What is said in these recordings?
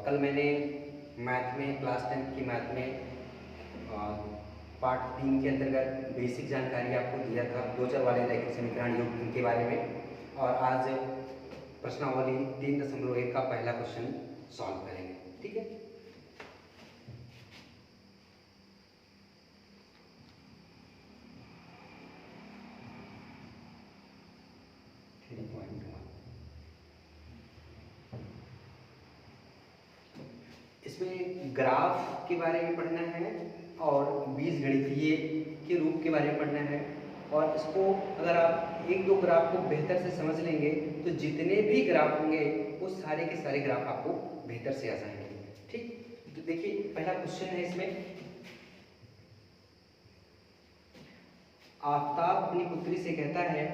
कल मैंने मैथ में क्लास 10 की मैथ में पार्ट 3 के अंतर्गत बेसिक जानकारी आपको दिया था दो चर वाले रैखिक समीकरण योग के बारे में। और आज प्रश्नावली 3.1 का पहला क्वेश्चन सॉल्व करेंगे। ठीक है, इसमें ग्राफ के बारे में पढ़ना है और बीजगणितीय के रूप के बारे में पढ़ना है। और इसको अगर आप एक दो ग्राफ को बेहतर से समझ लेंगे तो जितने भी ग्राफ होंगे वो सारे के सारे ग्राफ आपको बेहतर से आ जाएंगे। ठीक, तो देखिए पहला क्वेश्चन है इसमें, आफताब अपनी पुत्री से कहता है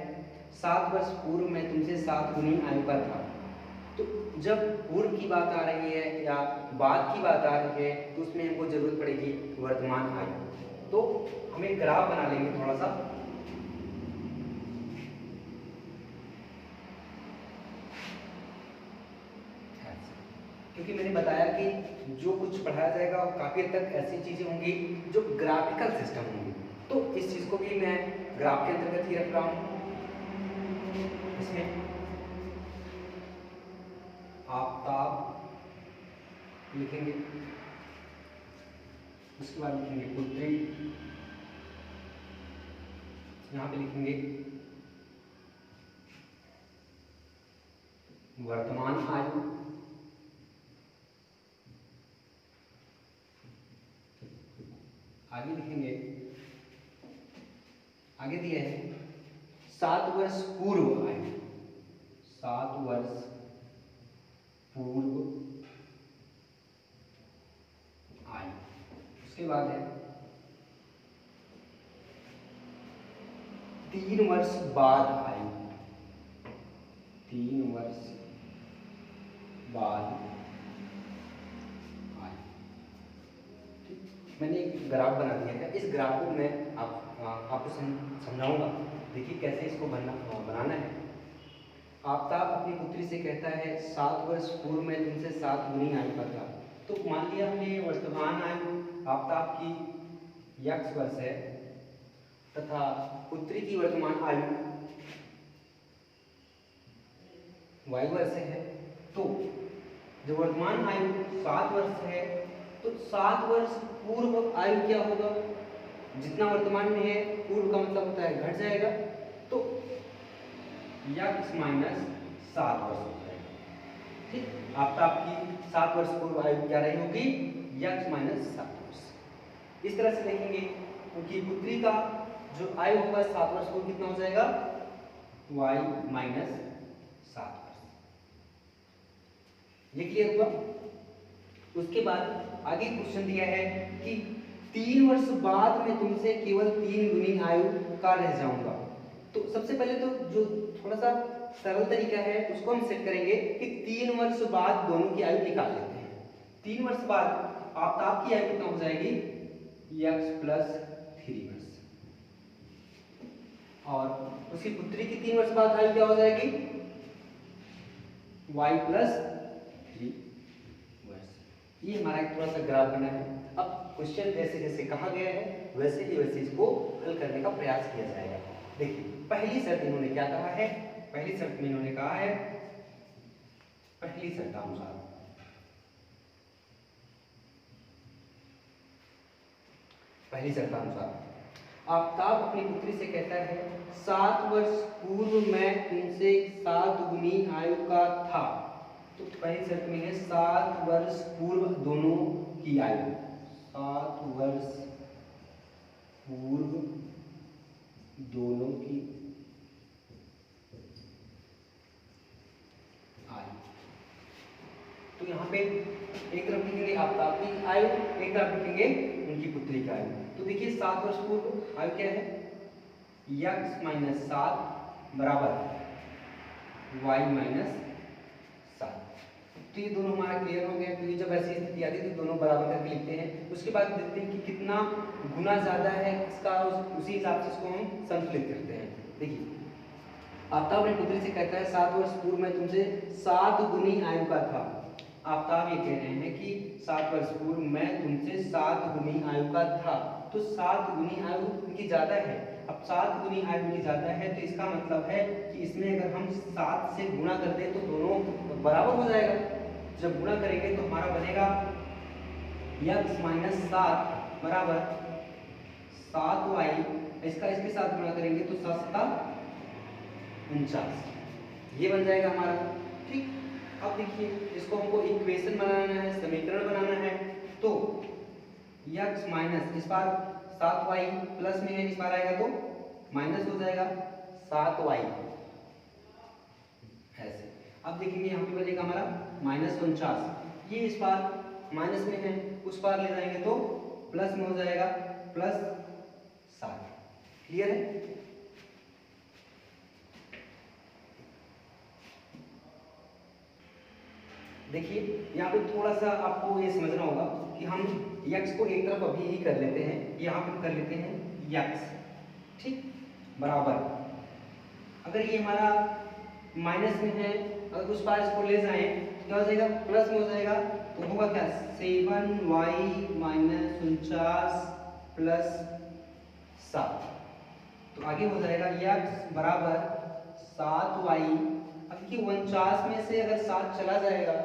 7 वर्ष पूर्व मैं तुमसे 7 गुनी आयु का था। तो जब पूर्व की बात आ रही है या बाद की बात आ रही है तो उसमें हमको जरूरत पड़ेगी वर्तमान आयु। तो हम एक ग्राफ बना लेंगे थोड़ा सा, क्योंकि मैंने बताया कि जो कुछ पढ़ाया जाएगा वो काफी हद तक ऐसी चीजें होंगी जो ग्राफिकल सिस्टम होंगी। तो इस चीज को भी मैं ग्राफ के अंतर्गत ही रख रहा हूं। इसमें आफताब लिखेंगे, उसके बाद लिखेंगे पुत्री, यहां पे लिखेंगे वर्तमान आयु, आगे लिखेंगे, आगे दिया है 7 वर्ष पूर्व आयु, 7 वर्ष पूर्व आयु। उसके बाद है 3 वर्ष बाद आयु, 3 वर्ष बाद आयु। मैंने एक ग्राफ बना दिया है, इस ग्राफ को मैं आपको समझाऊंगा। देखिए कैसे इसको बनाना है। आफताब अपनी पुत्री से कहता है 7 वर्ष पूर्व में तुमसे 7 गुनी आयु का था। तो मान लिया हमने वर्तमान आयु आफताब की x वर्ष है तथा पुत्री की वर्तमान आयु y वर्ष है। तो जो वर्तमान आयु 7 वर्ष है तो 7 वर्ष पूर्व आयु क्या होगा, जितना वर्तमान में है पूर्व का मतलब होता है घट जाएगा, तो x माइनस 7 वर्ष हो जाएगा। ठीक, आफताब की 7 वर्ष पूर्व आयु क्या रही होगी, x माइनस 7 वर्ष। इस तरह से देखेंगे उनकी पुत्री का जो आयु होगा 7 वर्ष पूर्व कितना हो जाएगा, y माइनस 7 वर्ष। ये क्लियर हुआ। उसके बाद आगे क्वेश्चन दिया है कि 3 वर्ष बाद में तुमसे केवल 3 गुनी आयु का रह जाऊंगा। तो सबसे पहले तो जो थोड़ा सा सरल तरीका है उसको हम सेट करेंगे कि 3 वर्ष बाद दोनों की आयु निकाल लेते हैं। 3 वर्ष बाद आफताब की आयु कितना हो जाएगी, x प्लस 3 वर्ष, और उसकी पुत्री की 3 वर्ष बाद आयु क्या हो जाएगी, y प्लस 3 वर्ष। ये हमारा एक थोड़ा सा ग्राफ बना है। अब क्वेश्चन जैसे जैसे कहा गया है वैसे ही वैसे इसको हल करने का प्रयास किया जाएगा। देखिए पहली शर्त इन्होंने क्या कहा है, पहली शर्त में इन्होंने कहा है, पहली शर्तानुसार आफताब अपनी पुत्री से कहता है 7 वर्ष पूर्व मैं तुमसे 7 गुनी आयु का था। तो पहली शर्त में है 7 वर्ष पूर्व दोनों की आयु, 7 वर्ष पूर्व दोनों की आयु। तो यहाँ पे एक तरफ लिखेंगे आफताब की आयु, एक तरफ लिखेंगे उनकी पुत्री की आयु। तो देखिए 7 वर्ष पूर्व आयु क्या है, x माइनस 7 बराबर y माइनस 7। तो ये दोनों हमारा क्लियर हो गया, क्योंकि जब ऐसी स्थिति आती है तो दोनों बराबर करके लिखते हैं। उसके बाद देखते हैं कि कितना गुना ज्यादा है इसका, उसी हिसाब से इसको हम संतुलित करते हैं। देखिए आफताब अपनी पुत्री से कहता है 7 वर्ष पूर्व में तुमसे 7 गुनी आयु का था। आफ्ताब ये कह रहे हैं कि 7 वर्ष पूर्व मैं तुमसे 7 गुनी आयु का था, तो 7 गुनी आयु उनकी ज़्यादा है। अब 7 गुनी आयु उनकी ज़्यादा है तो इसका मतलब है कि इसमें अगर हम 7 से गुणा कर दें तो दोनों बराबर हो जाएगा। जब गुणा करेंगे तो हमारा बनेगा x माइनस 7 बराबर 7y, इसका इसके साथ गुणा करेंगे तो 7 7 49, ये बन जाएगा हमारा। ठीक, अब देखिए इसको हमको इक्वेशन बनाना है, समीकरण बनाना है, तो x माइनस इस बार 7y प्लस में है, इस बार आएगा तो माइनस हो जाएगा 7y ऐसे। अब देखेंगे यहाँ पे बनेगा हमारा माइनस 49, ये इस बार माइनस में है, उस बार ले जाएंगे तो प्लस में हो जाएगा प्लस 7। क्लियर है? देखिए यहाँ पे थोड़ा सा आपको ये समझना होगा कि हम x को एक तरफ अभी ही कर लेते हैं, यहाँ पे कर लेते हैं x, ठीक, बराबर, अगर ये हमारा माइनस में है, अगर उस पार इसको ले जाएं तो क्या हो जाएगा, प्लस में हो जाएगा, तो होगा क्या 7y माइनस 49 प्लस 7, तो आगे हो जाएगा x बराबर 7y। अब देखिए 49 में से अगर 7 चला जाएगा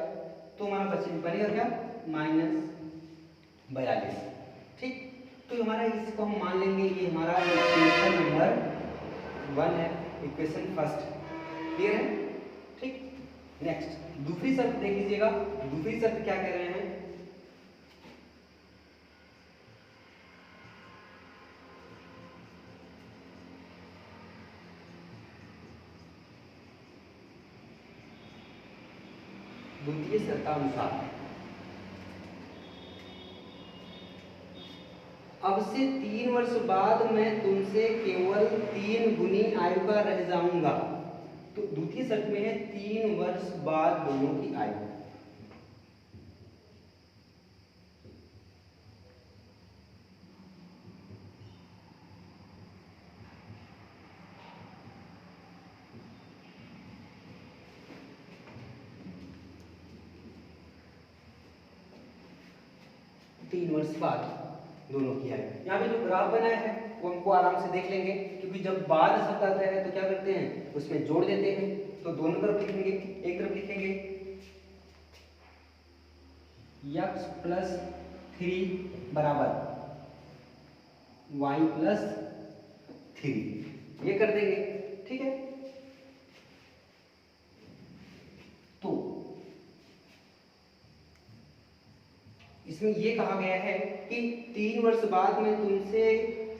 तो हमारा बनेगा क्या, माइनस 42। ठीक, तो हमारा इसको हम मान लेंगे ये हमारा इक्वेशन नंबर 1 है, इक्वेशन फर्स्ट। क्लियर है? ठीक, नेक्स्ट दूसरी शर्त देख लीजिएगा। दूसरी शर्त क्या कह रहे हैं, द्वितीय शर्तानुसार अब से 3 वर्ष बाद मैं तुमसे केवल 3 गुनी आयु का रह जाऊंगा। तो द्वितीय शर्त में है 3 वर्ष बाद दोनों की आयु। तीन वर्ष बाद दोनों की आयु। यहाँ पे जो ग्राफ बनाया है वो हमको आराम से देख लेंगे, क्योंकि जब बाद शब्द आता है तो क्या करते हैं, उसमें जोड़ देते हैं। तो दोनों तरफ लिखेंगे, एक तरफ लिखेंगे x प्लस 3 बराबर y प्लस 3, ये कर देंगे। ठीक है, तो इसमें ये कहा गया है कि 3 वर्ष बाद मैं तुमसे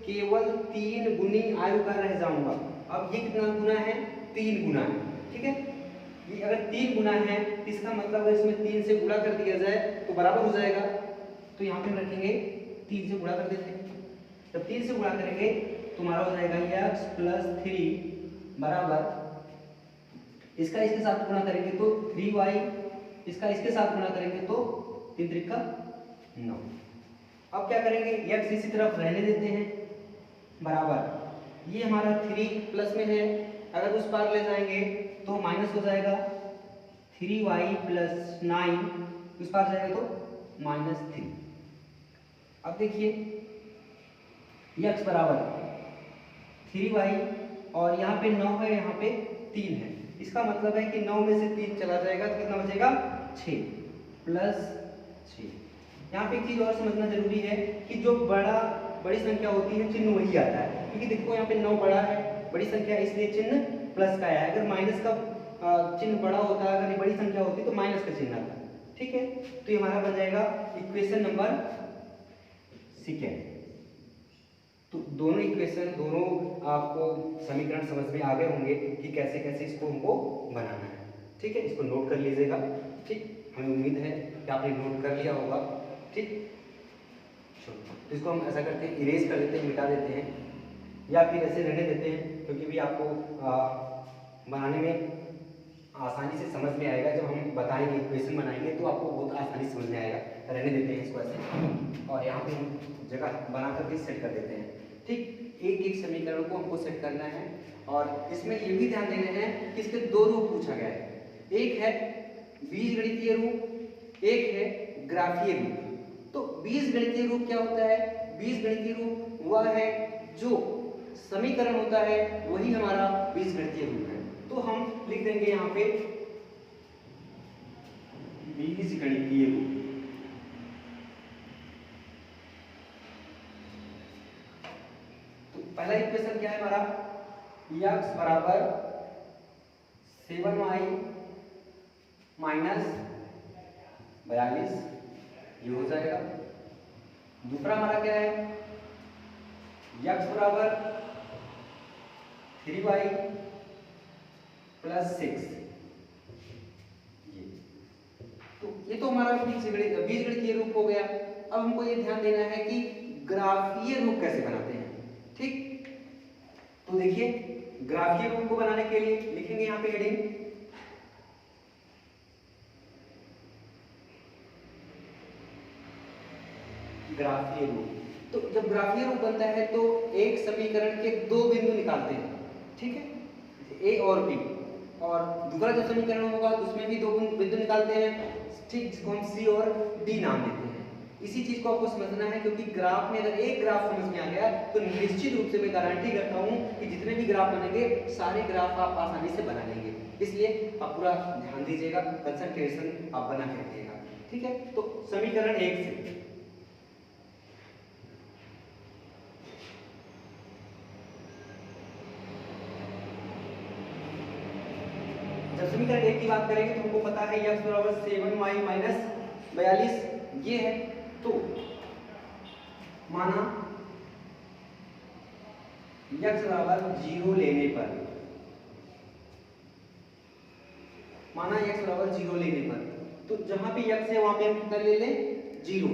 केवल 3 गुनी आयु का रह जाऊंगा। अब ये कितना गुना है, 3 गुना है। ठीक है, ये अगर 3 गुना है तो इसका मतलब अगर इसमें 3 से गुणा कर दिया जाए तो बराबर हो जाएगा। तो यहाँ पे हम रखेंगे 3 से गुणा कर देते हैं। जब 3 से गुणा करेंगे तो हमारा हो जाएगा x प्लस 3 बराबर, इसका इसके साथ गुणा करेंगे तो 3y, इसका इसके साथ गुणा करेंगे तो 3 त्रिका 9। अब क्या करेंगे, x इसी तरफ रहने देते हैं बराबर, ये हमारा 3 प्लस में है, अगर उस पार ले जाएंगे तो माइनस हो जाएगा 3y प्लस 9, उस पार जाएगा तो माइनस 3। अब देखिए x बराबर 3y और यहाँ पे 9 है, यहाँ पे 3 है, इसका मतलब है कि 9 में से 3 चला जाएगा तो कितना बचेगा, 6 प्लस 6। यहाँ पे एक चीज और समझना जरूरी है कि जो बड़ी संख्या होती है चिन्ह वही आता है, क्योंकि देखो यहाँ पे 9 बड़ा है, बड़ी संख्या, इसलिए चिन्ह प्लस का आया है। अगर माइनस का चिन्ह बड़ा होता है, अगर बड़ी संख्या होती तो माइनस का चिन्ह आता। ठीक है, तो ये हमारा बन जाएगा इक्वेशन नंबर सेकेंड। तो दोनों इक्वेशन, दोनों आपको समीकरण समझ में आ गए होंगे कि कैसे कैसे इसको हमको बनाना है। ठीक है, इसको नोट कर लीजिएगा। ठीक, हमें उम्मीद है कि आपने नोट कर लिया होगा। ठीक, तो इसको हम ऐसा करते हैं, इरेज कर देते हैं, मिटा देते हैं, या फिर ऐसे रहने देते हैं, क्योंकि भी आपको बनाने में आसानी से समझ में आएगा। जब हम बताएंगे, इक्वेशन बनाएंगे तो आपको बहुत आसानी से समझ में आएगा। रहने देते हैं इसको ऐसे, और यहाँ पे हम जगह बना करके सेट कर देते हैं। ठीक, एक एक समीकरण को हमको सेट करना है, और इसमें ये भी ध्यान देना है कि इसके 2 रूप पूछा गया है। एक है बीजगणितीय रूप एक है ग्राफीय रूप। तो बीजगणितीय रूप क्या होता है? बीजगणितीय रूप वह है जो समीकरण होता है, वही हमारा बीजगणितीय रूप है। तो हम लिख देंगे यहाँ पे बीजगणितीय रूप। तो पहला इक्वेशन क्या है हमारा? x बराबर 7y माइनस 42, ये हो जाएगा। दूसरा हमारा क्या है? x बराबर 3y प्लस 6, ये तो हमारा बीजगणितीय रूप हो गया। अब हमको ये ध्यान देना है कि ग्राफीय रूप कैसे बनाते हैं। ठीक, तो देखिए ग्राफीय रूप को बनाने के लिए लिखेंगे यहाँ पे हेडिंग ग्राफीय रूप। तो जब ग्राफीय रूप बनता है तो एक समीकरण के दो बिंदु निकालते हैं, ठीक है, ए और बी, और दूसरा जो समीकरण होगा उसमें भी दो बिंदु निकालते हैं, ठीक, जिसको हम सी और डी नाम देते हैं। इसी चीज को आपको समझना है, क्योंकि ग्राफ में अगर एक ग्राफ समझ में आ गया तो निश्चित रूप से मैं गारंटी करता हूं कि जितने भी ग्राफ बनेंगे सारे ग्राफ आप आसानी से बना लेंगे। इसलिए आप पूरा ध्यान दीजिएगा, कंसंट्रेशन आप बना के रखिएगा, ठीक है। तो समीकरण 1 से समीकरण 1 की बात करेंगे तो हमको पता है x बराबर 7y माइनस 42 ये है। तो माना x बराबर 0 लेने पर, माना x बराबर 0 लेने पर, तो जहां पे x है वहां पे हम कितना ले लें? 0।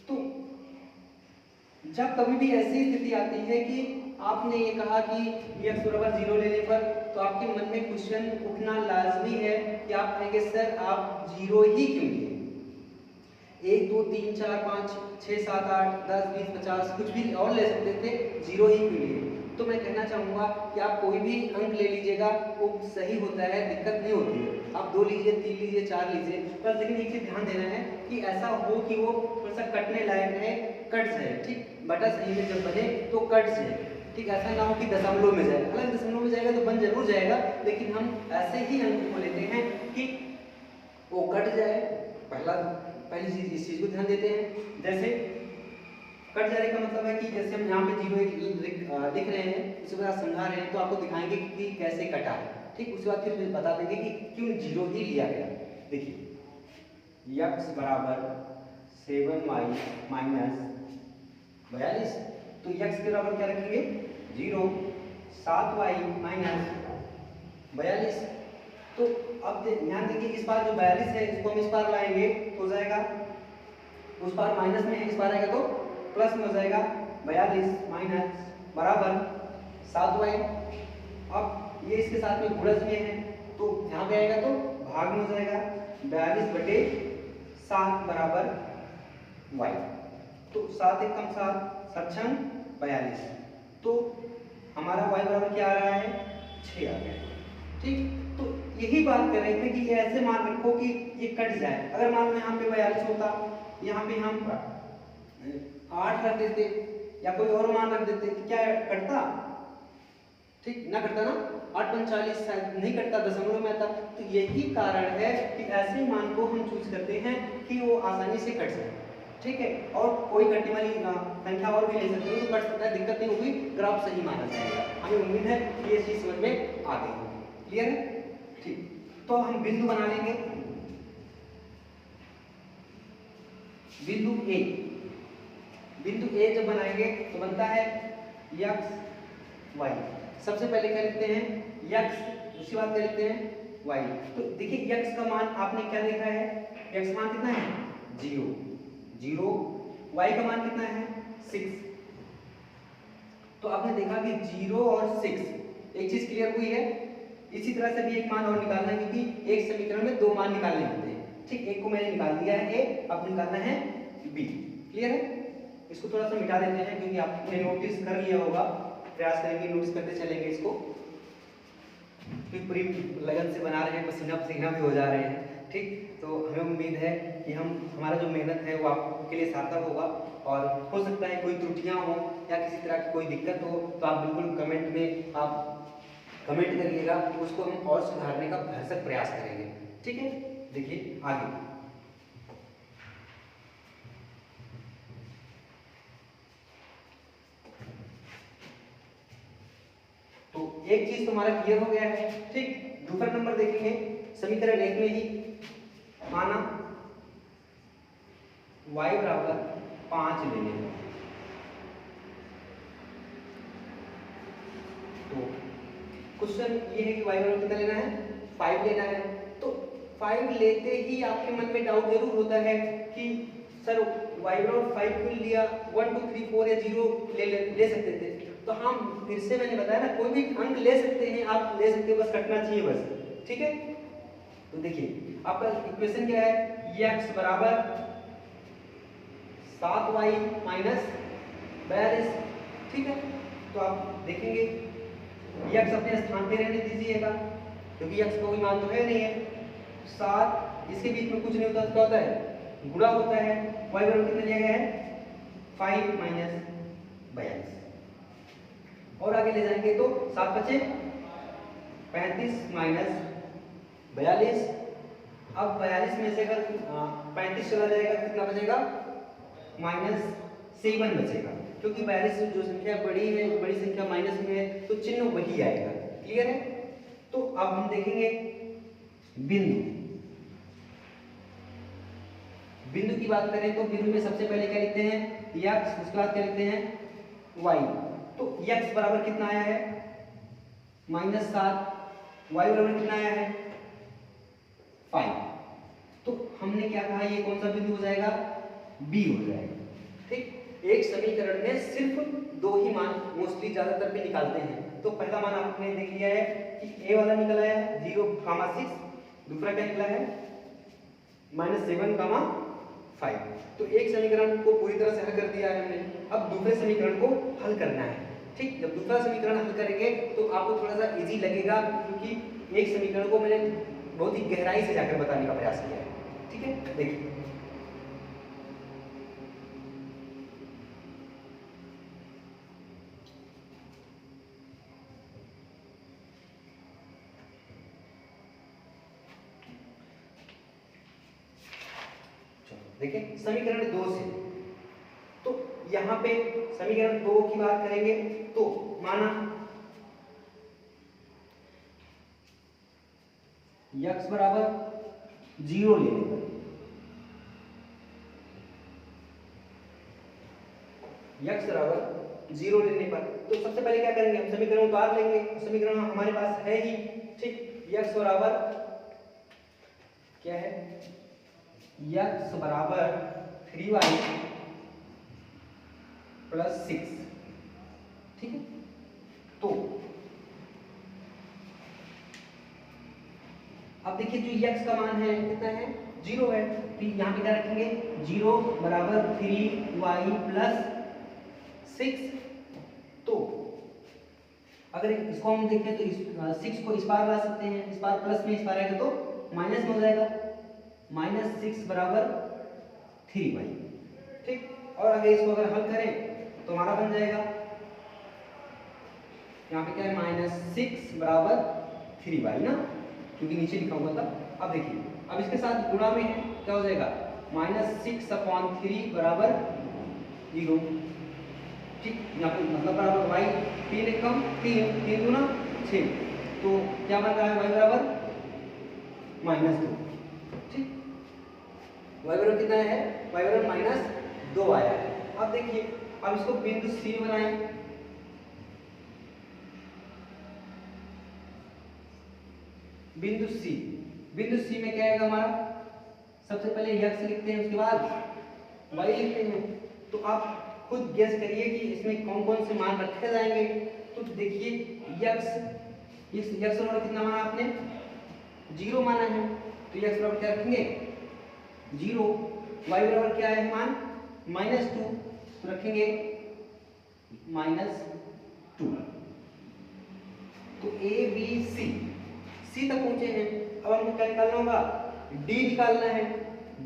तो जब कभी भी ऐसी स्थिति आती है कि आपने ये कहा कि x बराबर 0 लेने पर, तो आपके मन में क्वेश्चन उठना लाजमी है कि आप कहेंगे सर आप 0 ही क्यों लिए? 1 2 3 4 5 6 7 8 10 20 50 कुछ भी और ले सकते थे, 0 ही क्यों लिए? तो मैं कहना चाहूँगा कि आप कोई भी अंक ले लीजिएगा वो सही होता है, दिक्कत नहीं होती है। आप 2 लीजिए, 3 लीजिए, 4 लीजिए, बस लेकिन एक चीज ध्यान देना है कि ऐसा हो कि वो थोड़ा सा कटने लायक रहे, कट जाए, ठीक, बटा सही में जब बने तो कट जाए, ठीक, ऐसा ना हो कि दशमलव में जाए। अगर दशमलव में जाएगा तो बन जरूर जाएगा, लेकिन हम ऐसे ही अंक को लेते हैं कि वो कट जाए। पहली चीज इस चीज को ध्यान देते हैं। जैसे कट जाने का मतलब है कि जैसे हम यहाँ पे 0 लिख रहे हैं, उसके बाद समझा रहे हैं तो आपको दिखाएंगे कि कैसे कटा है, ठीक, उसके बाद फिर बता देंगे कि क्यों 0 ही लिया गया। देखिए x बराबर 7y माइनस 42, तो x के बराबर क्या रखेंगे? 0, 7y माइनस 42। तो अब ध्यान देंगे इस बार जो 42 है इसको हम इस बार लाएंगे तो हो जाएगा, उस बार माइनस में है, इस बार आएगा तो प्लस में हो जाएगा। 42 माइनस बराबर 7y। अब ये इसके साथ में गुणज में है तो यहाँ पे आएगा तो भाग में हो जाएगा। 42/7 बराबर y। तो 7 एक कम 7 सक्षम 42, तो हमारा y बराबर क्या आ रहा है? 6 आ गया, ठीक। तो यही बात कर रहे थे कि ये ऐसे मान रखो कि ये कट जाए। अगर मान लो यहाँ पे 42 होता, यहाँ पे हम 8 रख देते या कोई और मान रख देते, क्या कटता? ठीक ना, कटता ना, 8 × 40 शायद नहीं कटता, दशमलव में आता। तो यही कारण है कि ऐसे मान को हम चूज करते हैं कि वो आसानी से कट जाए, ठीक है। और कोई कटने वाली संख्या और भी ले सकते हो तो कट सकता है, दिक्कत नहीं होगी, ग्राफ सही माना जाएगा। हमें उम्मीद है कि ये चीज समझ में आ गई होगी, क्लियर है, ठीक। तो हम बिंदु बना लेंगे। बिंदु ए जब बनाएंगे तो बनता है x y। सबसे पहले क्या लिखते हैं? x, उसके बाद क्या लिखते हैं? y। तो देखिए x का मान आपने क्या देखा है? x मान कितना है? 0, y का मान कितना है? 6। तो आपने देखा कि 0 और 6, एक चीज क्लियर हुई है। इसी तरह से भी एक मान और निकालना है, क्योंकि एक समीकरण में 2 मान निकालने होते हैं, ठीक। एक को मैंने निकाल दिया है a, अब निकालना है b, क्लियर है। इसको थोड़ा सा मिटा देते हैं क्योंकि आपने नोटिस कर लिया होगा, प्रयास करेंगे नोटिस करते चलेंगे इसको, क्योंकि पूरी लगन से बना रहे हैं, पसीना पसीना भी हो जा रहे हैं, ठीक। तो हमें उम्मीद है कि हमारा जो मेहनत है वो आपके लिए सार्थक होगा, और हो सकता है कोई त्रुटियां हो या किसी तरह की कोई दिक्कत हो तो आप बिल्कुल कमेंट में आप कमेंट करिएगा, उसको हम और सुधारने का भरसक प्रयास करेंगे। ठीक है, देखिए आगे। तो एक चीज तो हमारा क्लियर हो गया है। ठीक, दूसरा नंबर देखेंगे समीकरण 1 में ही, माना y बराबर 5 ले लेंगे। तो क्वेश्चन ये है कि y बराबर कितना लेना है, 5 लेना है। तो 5 लेते ही आपके मन में डाउट जरूर होता है कि सर y बराबर 5 क्यों लिया, 1 2 3 4 या 0 ले सकते थे। तो हम फिर से मैंने बताया ना, कोई भी अंक ले सकते हैं, आप ले सकते हो, बस कटना चाहिए बस। ठीक है, तो देखिए आपका इक्वेशन क्या है, x बराबर 7y माइनस 42। ठीक है, तो आप देखेंगे x अपने स्थान पे रहने दीजिएगा, क्योंकि x का कोई मान तो है नहीं है। 7 इसके बीच में कुछ नहीं होता तो क्या होता है, गुणा होता है। y बराबर कितने लिया गया है, 5 माइनस 42। और आगे ले जाएंगे तो 7 बचे 35 माइनस 42। अब 42 में से अगर 35 चला जाएगा कितना बचेगा, -7 बचेगा, क्योंकि 42 से जो संख्या बड़ी है, बड़ी संख्या माइनस में है, तो चिन्ह वही आएगा। क्लियर है। तो अब हम देखेंगे बिंदु की बात करें तो बिंदु में सबसे पहले क्या लिखते हैं, x, उसके बाद क्या लिखते हैं, y। तो x बराबर कितना आया है, -7, y बराबर कितना आया है, 5। तो हमने क्या कहा, ये कौन सा बिंदु हो जाएगा, b हो जाएगा। ठीक, एक समीकरण में सिर्फ 2 ही मान मोस्टली ज्यादातर पे निकालते हैं। तो पहला मान आपने देख लिया है कि a वाला निकला है 0,6, दूसरा क्या निकला है -7, 5। तो एक समीकरण को पूरी तरह से हल कर दिया है हमने। अब दूसरे समीकरण को हल करना है। ठीक, जब दूसरा समीकरण हल करेंगे तो आपको थोड़ा सा इजी लगेगा, क्योंकि एक समीकरण को मैंने बहुत ही गहराई से जाकर बताने का प्रयास किया है। ठीक है, देखिए देखिए समीकरण 2 से, तो यहां पे समीकरण 2 की बात करेंगे तो माना x बराबर 0 लेने पर, x बराबर 0 लेने पर, तो सबसे पहले क्या करेंगे, हम समीकरण उतार लेंगे। समीकरण हमारे पास है ही। ठीक, x बराबर क्या है, x बराबर 3y प्लस 6। ठीक है, तो अब देखिए जो x का मान है कितना है, 0 है। तो यहाँ पे क्या रखेंगे, 0 बराबर 3y प्लस 6। तो अगर इसको हम देखें तो 6 को इस पार ला सकते हैं, इस पार प्लस में, इस पार आएगा तो माइनस में हो जाएगा, -6 बराबर 3y। ठीक, और अगर इसको अगर हल करें तो हमारा बन जाएगा, यहाँ पे क्या है, -6 बराबर 3y ना, क्योंकि नीचे लिखा हुआ था। अब देखिए, अब इसके साथ गुणा में है, क्या हो जाएगा, -6/3 बराबर 0। ठीक, यहाँ पे मतलब बराबर y, 3 एक कम 3, 3 दूना 6, तो क्या बन रहा है, y बराबर -2। ठीक, y बराबर कितना है, y बराबर -2 आया है। अब देखिए, अब इसको बिंदु C बनाएं। बिंदु C में क्या आएगा हमारा, सबसे पहले x लिखते हैं, उसके बाद y लिखते हैं। तो आप खुद गेस करिए कि इसमें कौन कौन से मान रखे जाएंगे। तो देखिए x बराबर कितना माना आपने, 0 माना है, तो x बराबर क्या रखेंगे, 0। y बराबर क्या है मान, -2, तो रखेंगे -2। तो a b c तक पहुंचे हैं। अब हमको क्या निकालना होगा, डी निकालना है।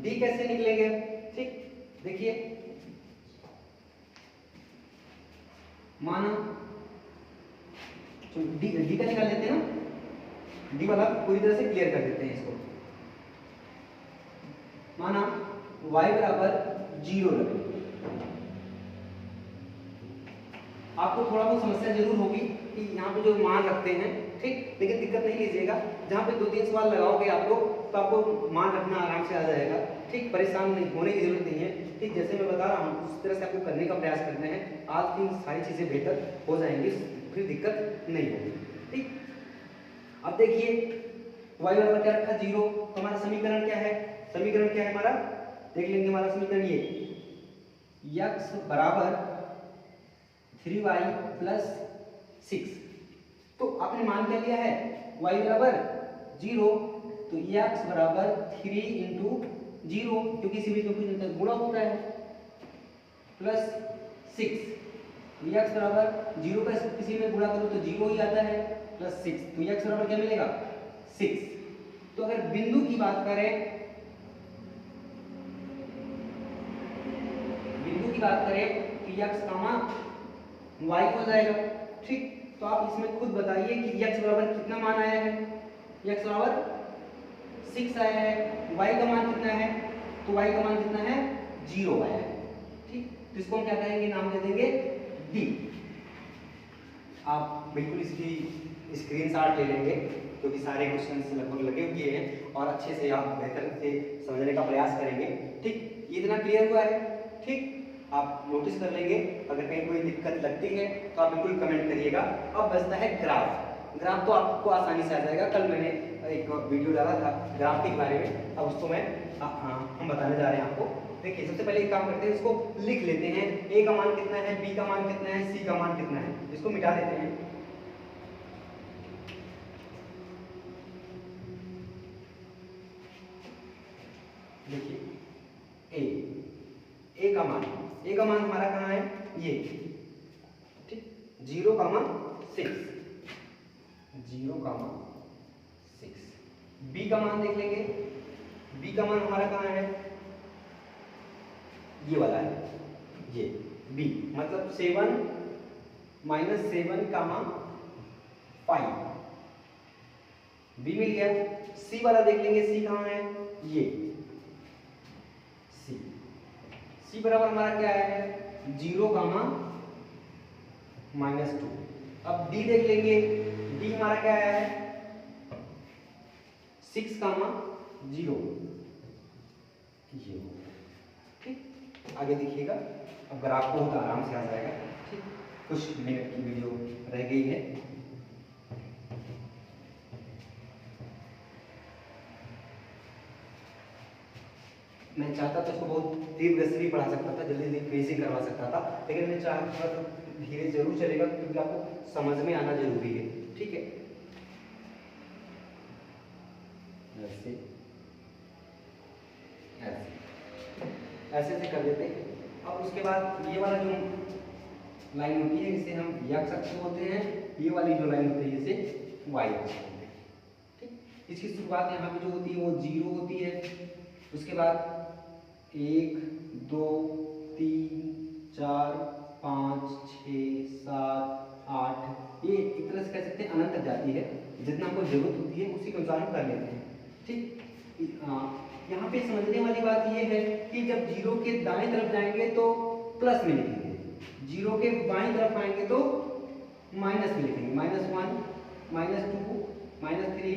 डी कैसे निकलेंगे? ठीक, देखिए माना डी डी का निकाल लेते हैं ना, डी वाला पूरी तरह से क्लियर कर देते हैं इसको। माना y बराबर 0 रखें। आपको थोड़ा बहुत समस्या जरूर होगी कि यहाँ पे जो मान रखते हैं, ठीक, लेकिन दिक्कत नहीं लीजिएगा। जहाँ पे 2-3 सवाल लगाओगे आप लोग तो आपको मान रखना आराम से आ जाएगा। ठीक, परेशान नहीं होने की जरूरत नहीं है। ठीक, जैसे मैं बता रहा हूँ उस तरह से आपको करने का प्रयास करना है। आज की सारी चीज़ें बेहतर हो जाएंगी, फिर दिक्कत नहीं होगी। ठीक, अब देखिए y बराबर क्या रखा 0, तो हमारा समीकरण क्या है? समीकरण क्या है हमारा? देख लेंगे हमारा समीकरण ये x बराबर 3y प्लस 6। तो आपने मान क्या लिया है? y बराबर 0, तो x बराबर 3 इंटू 0, क्योंकि इसी बीच में कुछ गुणा होता है, प्लस 6। x बराबर 0 का किसी में गुणा करो तो 0 ही आता है, प्लस 6, तो x बराबर क्या मिलेगा? 6। तो अगर बिंदु की बात करें, कि x कामा y हो जाएगा। ठीक, तो आप इसमें खुद बताइए कि x बराबर कितना मान आया है? x बराबर 6 आया है। y का मान कितना है? तो y का मान कितना है? 0 आया है। ठीक, तो इसको हम क्या कहेंगे? नाम दे देंगे d। आप बिल्कुल इसकी स्क्रीनशॉट ले लेंगे क्योंकि सारे क्वेश्चंस लगभग लगे हुए हैं और अच्छे से आप बेहतर से समझने का प्रयास करेंगे। ठीक, ये इतना क्लियर हुआ है? ठीक, आप नोटिस कर लेंगे। अगर कहीं कोई दिक्कत लगती है तो आप बिल्कुल कमेंट करिएगा। अब बचता है ग्राफ। ग्राफ तो आपको आसानी से आ जाएगा। कल मैंने एक वीडियो डाला था ग्राफ के बारे में, अब उसको हम बताने जा रहे हैं आपको। देखिए सबसे पहले एक काम करते हैं, इसको लिख लेते हैं। a का मान कितना है, b का मान कितना है, c का मान कितना है, इसको मिटा देते हैं। देखिए a का मान हमारा कहाँ है? ये, ठीक, 0,6, 0,6। b का मान देख लेंगे। b का मान हमारा कहाँ है? ये वाला है, ये b, मतलब 7 माइनस 7,5 b मिल गया। c वाला देख लेंगे, c कहाँ है? ये c बराबर हमारा क्या है? 0,-2। अब d देख लेंगे, d हमारा क्या है? 6,0। ये, ठीक, आगे देखिएगा। अब ग्राफ को तो आराम से आ जाएगा। ठीक, कुछ मिनट की वीडियो रह गई है। मैं चाहता था इसको बहुत तीव्र गति से भी पढ़ा सकता था, जल्दी जल्दी फ्रीजिंग करवा सकता था, लेकिन मैं चाहता था धीरे जरूर चलेगा क्योंकि आपको समझ में आना जरूरी है। ठीक है, ऐसे ऐसे ऐसे कर देते हैं। अब उसके बाद ये वाला जो लाइन होती है इसे हम x अक्ष बोलते हैं, ये वाली जो लाइन होती है इसे y अक्ष बोलते हैं। ठीक, इसकी शुरुआत यहाँ पे जो होती है वो 0 होती है। उसके बाद 1 2 3 4 5 6 7 8, ये एक तरह से कह सकते हैं अनंत तक जाती है। जितना हमको जरूरत होती है उसी के अनुसार हम कर लेते हैं। ठीक, यहाँ पे समझने वाली बात ये है कि जब 0 के दाएं तरफ जाएंगे तो प्लस में लिखेंगे, 0 के बाएं तरफ आएंगे तो माइनस में लिखेंगे। -1 -2 -3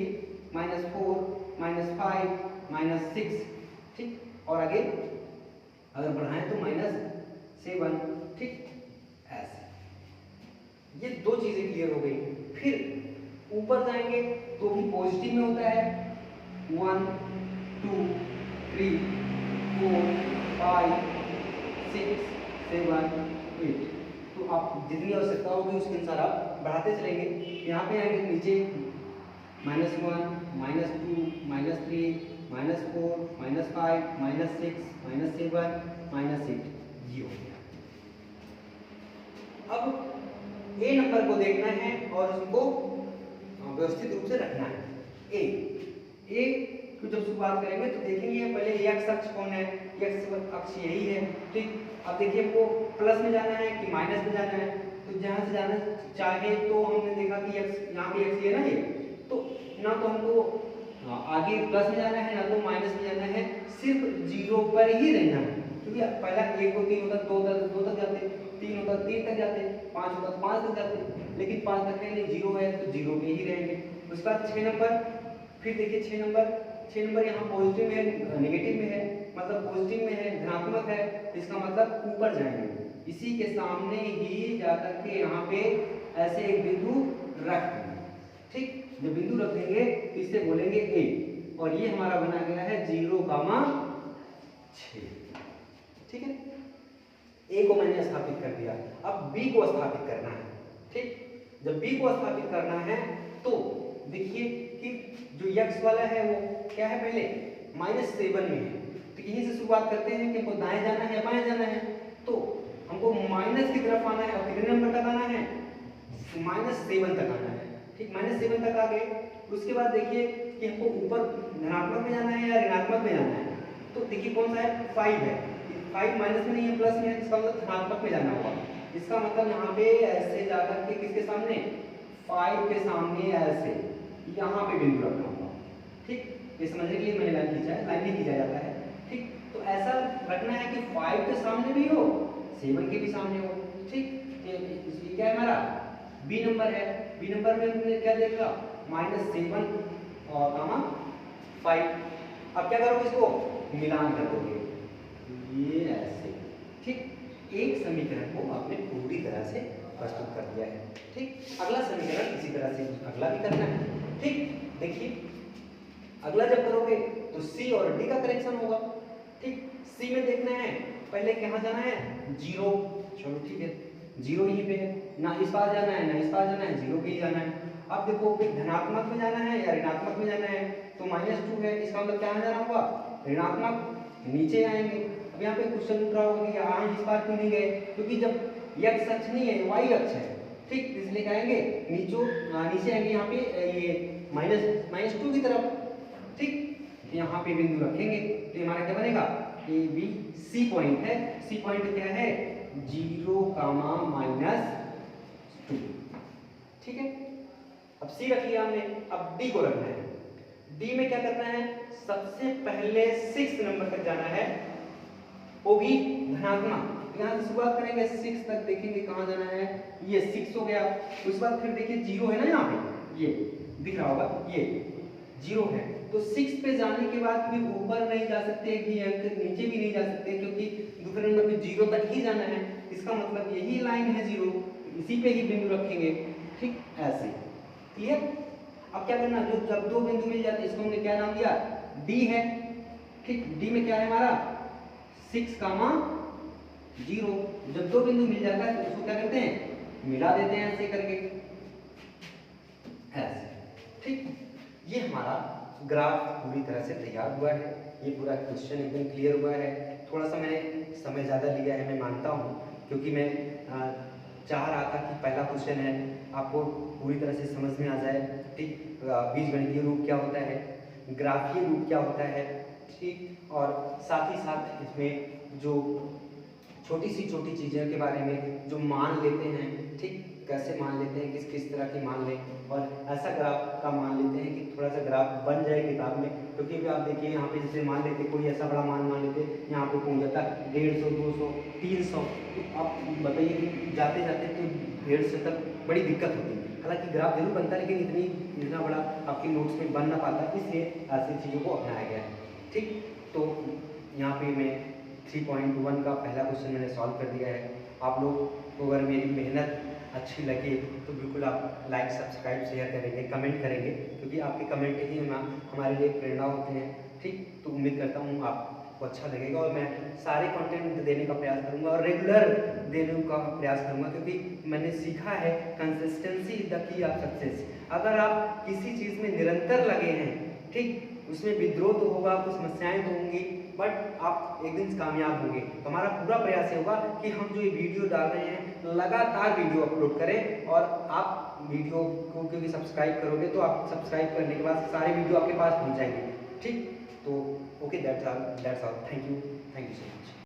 -4 -5 -6। ठीक, और आगे अगर बढ़ाएं तो -7। ठीक, ऐसे ये दो चीजें क्लियर हो गई। फिर ऊपर जाएंगे तो भी पॉजिटिव में होता है। 1 2 3 4 5 6 7 8। तो आप जितनी आवश्यकता होगी उसके अनुसार आप बढ़ाते चलेंगे। यहाँ पे आएंगे नीचे -1 -2 -3 -4 -5 -6 -7 -8, ये हो गया। अब ए नंबर को देखना है और उसको व्यवस्थित रूप से रखना है। ए तो जब शुरुआत करेंगे तो देखेंगे पहले एक्स अक्ष कौन है, एक्स अक्ष यही है। ठीक, अब देखिए हमको प्लस में जाना है कि माइनस में जाना है, तो जहाँ से जाना चाहे तो हमने देखा कि एक्स यहाँ पे एक्स है ना ये, तो ना तो हमको आगे प्लस में जाना है ना तो माइनस में जाना है, सिर्फ जीरो पर ही रहना है। क्योंकि पहला 1 2 3 होता, 2 तक जाते, 3 होता 3 तक जाते, 5 होता 5 तक जाते, लेकिन 5 तक नहीं, जीरो है तो जीरो पे ही रहेंगे। उसके बाद 6 नंबर, फिर देखिए 6 नंबर यहाँ पॉजिटिव में है नेगेटिव में है, मतलब पॉजिटिव में है धनात्मक है, इसका मतलब ऊपर जाएंगे, इसी के सामने ही जाकर के यहाँ पे ऐसे एक बिंदु रख देंगे। ठीक, जब बिंदु रख देंगे तो इसे बोलेंगे ए, और ये हमारा बना गया है 0,6। ठीक है, ए को मैंने स्थापित कर दिया, अब बी को स्थापित करना है। ठीक, जब बी को स्थापित करना है तो देखिए कि जो x वाला है वो क्या है, पहले -7 में है, तो यहीं से शुरुआत करते हैं कि हमको दाएं जाना है या बाएं जाना है, तो हमको माइनस की तरफ आना है, और कितने नंबर तक आना है, -7 तक आना है। ठीक, -7 तक आ गए। उसके बाद देखिए कि हमको ऊपर धनात्मक में जाना है या ऋणात्मक में जाना है, तो देखिए कौन सा है, 5 है, 5 माइनस में नहीं है प्लस में है, इसका मतलब धनात्मक में जाना होगा। इसका मतलब यहाँ पे ऐसे जाकर के किसके सामने, 5 के सामने ऐसे यहाँ पे बिंदु रखना होगा। ठीक, ये समझने के लिए मैंने लाइन खींचा है, लाइन नहीं खींचा जाता है। ठीक, तो ऐसा रखना है कि 5 के सामने भी हो, 7 के भी सामने हो। ठीक, ये क्या है हमारा बी नंबर है, बी नंबर में हमने क्या देखा, -7 और कामा 5। अब क्या करोगे, इसको मिलान कर दोगे ये ऐसे। ठीक, एक समीकरण को आपने पूरी तरह से प्रस्तुत कर दिया है। ठीक, अगला समीकरण इसी तरह से अगला भी करना है। ठीक, देखिए अगला जब करोगे तो सी और डी का करेक्शन होगा। ठीक, सी में देखना है पहले कहाँ जाना है, 0, चलो ठीक है 0 यहीं पे है, ना इस पार जाना है ना इस पार जाना है, 0 पे ही जाना है। अब देखो कि धनात्मक में जाना है या ऋणात्मक में जाना है, तो -2 है, इसका मतलब क्या जाना होगा, ऋणात्मक, नीचे आएंगे। अब यहाँ पे क्वेश्चन उठ रहा होगा कि यहाँ इस पार क्यों नहीं गए, क्योंकि जब x अक्ष नहीं है y अक्ष है। ठीक, इसलिए कहेंगे नीचे आएंगे यहाँ पे ये -2 की तरफ। ठीक, यहाँ पे बिंदु रखेंगे तो हमारा क्या बनेगा, ए बी सी पॉइंट है, सी पॉइंट क्या है 0, -2। ठीक है, अब सी रख लिया हमने, अब डी को रखना है। डी में क्या करना है, सबसे पहले 6 नंबर तक जाना है, वो भी धनात्मक। यहाँ से शुरुआत करेंगे 6 तक, देखेंगे कहाँ जाना है, ये 6 हो गया। उसके बाद फिर देखिए 0 है ना, यहाँ पे ये दिख रहा होगा, ये 0 है, तो 6 पे जाने के बाद फिर ऊपर नहीं जा सकते कि नीचे भी नहीं जा सकते, क्योंकि दूसरे नंबर पे 0 तक ही जाना है। इसका मतलब यही लाइन है 0, इसी पे ही बिंदु रखेंगे। ठीक, ऐसे क्लियर। अब क्या करना, जो जब दो बिंदु मिल जाते हैं इसको हमने क्या नाम दिया, डी है। ठीक, डी में क्या है हमारा 6, 0। जब दो बिंदु मिल जाता है तो उसको क्या करते हैं, मिला देते हैं ऐसे करके, ऐसे। ठीक, ये हमारा ग्राफ पूरी तरह से तैयार हुआ है, ये पूरा क्वेश्चन एकदम क्लियर हुआ है। थोड़ा सा मैंने समय ज़्यादा लिया है, मैं मानता हूँ, क्योंकि मैं चाह रहा था कि पहला क्वेश्चन है आपको पूरी तरह से समझ में आ जाए। ठीक, बीजगणितीय रूप क्या होता है, ग्राफीय रूप क्या होता है। ठीक, और साथ ही साथ इसमें जो छोटी छोटी चीज़ों के बारे में जो मान लेते हैं, ठीक, कैसे मान लेते हैं, किस किस तरह की मान लें, और ऐसा ग्राफ का मान लेते हैं कि थोड़ा सा ग्राफ बन जाए किताब में। क्योंकि अभी आप देखिए यहाँ पे जैसे मान लेते कोई ऐसा बड़ा मान लेते, यहाँ पे पहुँच जाता 150, 200, 300, तो आप बताइए कि जाते जाते तो 150 तक बड़ी दिक्कत होती है। हालांकि ग्राफ जरूर बनता है, लेकिन इतना बड़ा आपके नोट्स में बन ना पाता, इसलिए ऐसी चीज़ों को अपनाया गया है। ठीक, तो यहाँ पे मैं 3.1 का पहला क्वेश्चन मैंने सॉल्व कर दिया है। आप लोग को अगर मेरी मेहनत अच्छी लगे तो बिल्कुल आप लाइक, सब्सक्राइब, शेयर करेंगे, कमेंट करेंगे, क्योंकि आपके कमेंट ही हमारे लिए प्रेरणा होते हैं। ठीक, तो उम्मीद करता हूँ आपको अच्छा लगेगा, और मैं सारे कंटेंट देने का प्रयास करूँगा और रेगुलर देने का प्रयास करूँगा, क्योंकि मैंने सीखा है consistency is the key of success. अगर आप किसी चीज़ में निरंतर लगे हैं, ठीक, उसमें विद्रोह तो होगा, कुछ समस्याएं तो होंगी, बट आप एक दिन कामयाब होंगे। तो हमारा पूरा प्रयास होगा कि हम जो ये वीडियो डाल रहे हैं लगातार वीडियो अपलोड करें, और आप वीडियो को क्योंकि सब्सक्राइब करोगे तो आप सब्सक्राइब करने के बाद सारे वीडियो आपके पास पहुंच जाएंगे। ठीक। तो okay, that's all, thank you so much.